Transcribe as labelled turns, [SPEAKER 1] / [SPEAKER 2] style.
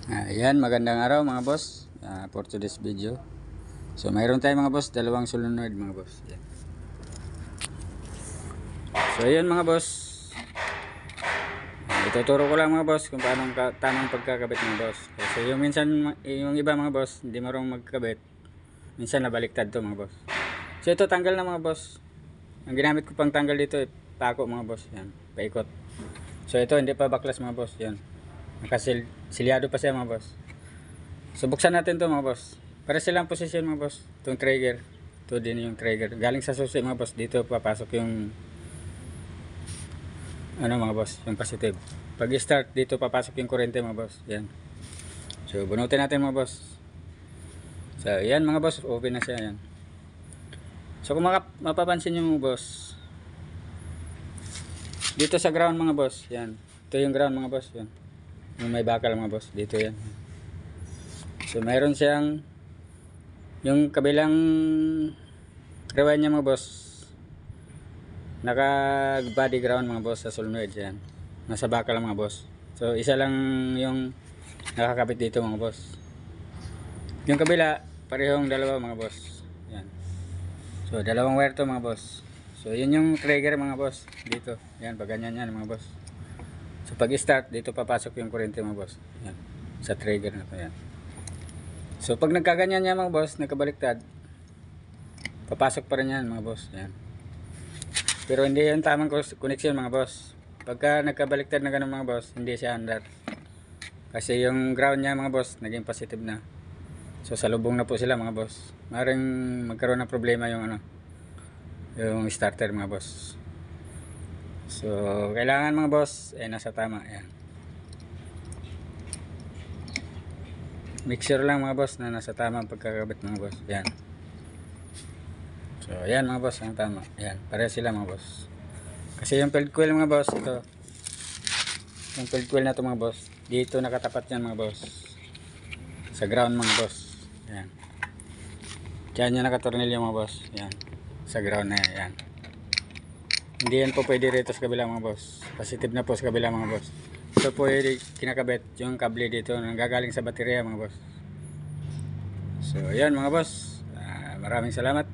[SPEAKER 1] Ayan, magandang araw mga boss, for today's video. So mayroon tayo mga boss, dalawang solenoid mga boss. Ayan. So ayan mga boss, ituturo ko lang mga boss kung paano tamang pagkakabit mga boss. Kasi yung minsan, yung iba mga boss hindi marunong magkabit, minsan nabaliktad to mga boss. So ito tanggal na mga boss. Ang ginamit ko pang tanggal dito pako mga boss. Yan, paikot. So ito hindi pa baklas mga boss. Yan, nakasilyado pa siya mga boss. So buksan natin to mga boss. Para silang posisyon mga boss. Itong trigger, ito din yung trigger. Galing sa susi mga boss. Dito papasok yung mga boss, yung positive. Pag start dito papasok yung kuryente mga boss. Yan. So bunutin natin mga boss. So yan mga boss, open na siya yan. So kung mapapansin nyo mga boss, dito sa ground mga boss, yan. Ito yung ground mga boss, yan. Yung may bakal mga boss, dito yan. So mayroon siyang yung kabilang rewind niya mga boss, naka body ground mga boss sa solenoid yan. Nasa bakal mga boss. So isa lang yung nakakabit dito mga boss. Yung kabila parehong dalawa mga boss. Yan. So dalawang wire to mga boss. So yun yung trigger mga boss dito. Yan, pag ganyan yan mga boss. So pag start dito papasok yung kuryente mga boss. Yan. Sa trigger na to yan. So pag nagkaganyan yan mga boss, nagkabaliktad, papasok pa rin yan mga boss. Yan. Pero hindi yan tamang connection mga boss. Pagka nagkabaliktad na ganun mga boss, hindi siya under. Kasi yung ground niya mga boss, naging positive na. So salubong na po sila mga boss. Maring magkaroon ng problema yung yung starter mga boss. So kailangan mga boss, nasa tama. Yan. Make sure lang mga boss na nasa tamang pagkakabit mga boss. Yan. So yan mga boss, ang tama. Yan, pareho sila mga boss. Kasi yung field coil mga boss, ito. Yung field coil na ito mga boss, dito nakatapat yan mga boss. Sa ground mga boss. Yan. Diyan yung nakatornilyo mga boss. Yan. Sa ground na yan. Hindi yan po pwede rito sa kabila mga boss. Positive na po sa kabila mga boss. Ito po yung kinakabit yung kable dito nanggagaling sa baterya mga boss. So yan mga boss, maraming salamat.